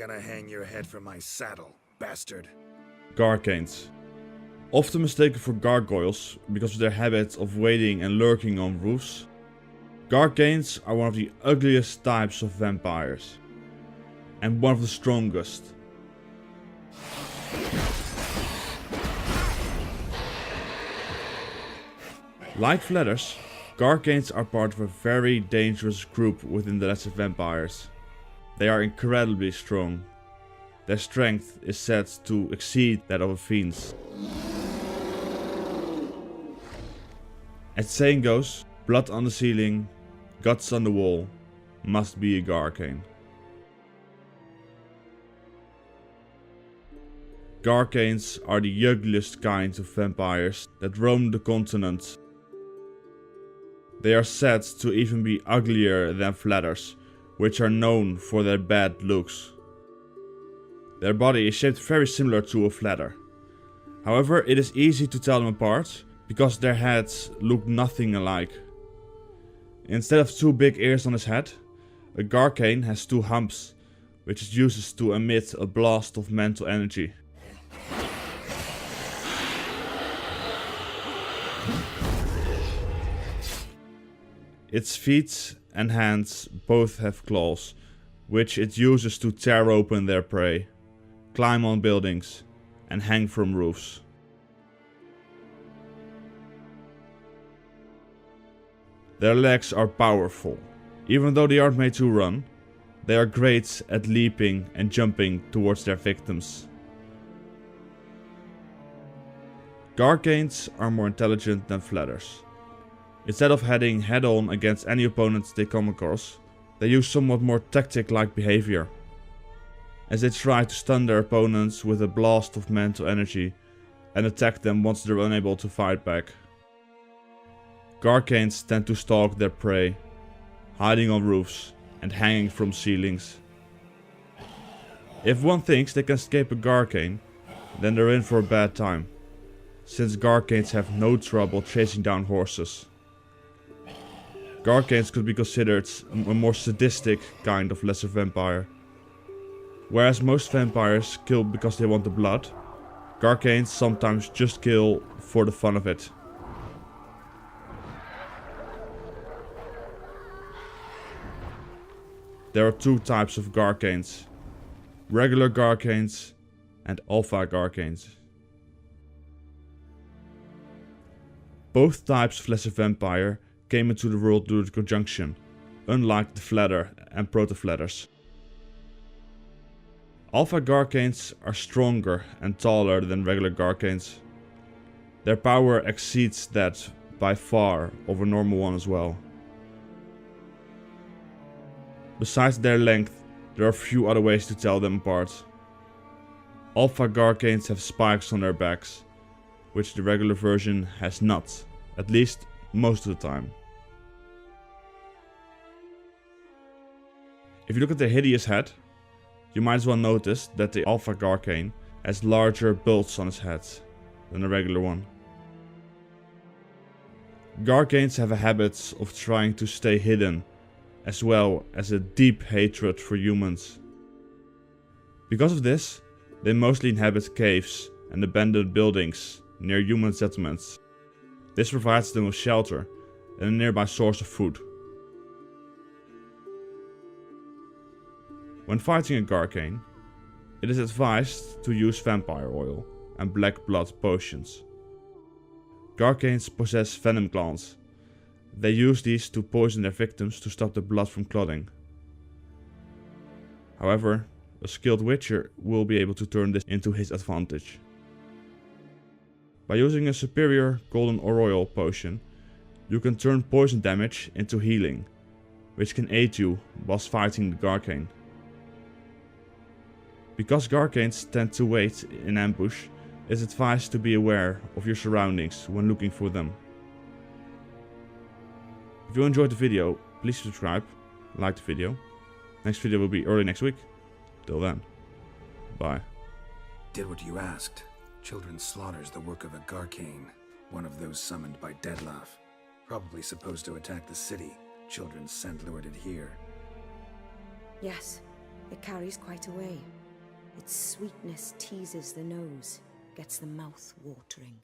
gonna hang your head from my saddle, bastard. Garkains. Often mistaken for gargoyles because of their habit of waiting and lurking on roofs, Garkains are one of the ugliest types of vampires. And one of the strongest. Like Flatters, Garkains are part of a very dangerous group within the lesser vampires. They are incredibly strong. Their strength is said to exceed that of a fiend's. As the saying goes, blood on the ceiling, guts on the wall, must be a Garkain. Garkains are the ugliest kinds of vampires that roam the continent. They are said to even be uglier than Flatters, which are known for their bad looks. Their body is shaped very similar to a Flatter. However, it is easy to tell them apart because their heads look nothing alike. Instead of 2 big ears on his head, a Garkain has 2 humps, which it uses to emit a blast of mental energy. Its feet and hands both have claws, which it uses to tear open their prey, climb on buildings, and hang from roofs. Their legs are powerful. Even though they aren't made to run, they are great at leaping and jumping towards their victims. Garkains are more intelligent than Flatters. Instead of heading head-on against any opponents they come across, they use somewhat more tactic-like behavior, as they try to stun their opponents with a blast of mental energy and attack them once they're unable to fight back. Garkains tend to stalk their prey, hiding on roofs and hanging from ceilings. If one thinks they can escape a Garkain, then they're in for a bad time, since Garkains have no trouble chasing down horses. Garkains could be considered a more sadistic kind of lesser vampire. Whereas most vampires kill because they want the blood, Garkains sometimes just kill for the fun of it. There are 2 types of Garkains: regular Garkains and alpha Garkains. Both types of lesser vampire came into the world due to conjunction, unlike the Flatter and Proto-Flatters. Alpha Garkains are stronger and taller than regular Garkains. Their power exceeds that by far of a normal one as well. Besides their length, there are few other ways to tell them apart. Alpha Garkains have spikes on their backs, which the regular version has not, at least most of the time. If you look at the hideous head, you might as well notice that the Alpha Garkain has larger bolts on his head than the regular one. Garkains have a habit of trying to stay hidden, as well as a deep hatred for humans. Because of this, they mostly inhabit caves and abandoned buildings near human settlements. This provides them with shelter and a nearby source of food. When fighting a Garkain, it is advised to use vampire oil and black blood potions. Garkains possess venom glands. They use these to poison their victims to stop the blood from clotting. However, a skilled witcher will be able to turn this into his advantage. By using a superior golden oil potion, you can turn poison damage into healing, which can aid you whilst fighting the Garkain. Because Garkains tend to wait in ambush, it is advised to be aware of your surroundings when looking for them. If you enjoyed the video, please subscribe, like the video. Next video will be early next week. Till then, bye. Did what you asked. Children's slaughter's the work of a Garkain, one of those summoned by Deadlaugh. Probably supposed to attack the city. Children's scent lured it here. Yes, It carries quite a way. Its sweetness teases the nose, gets the mouth watering.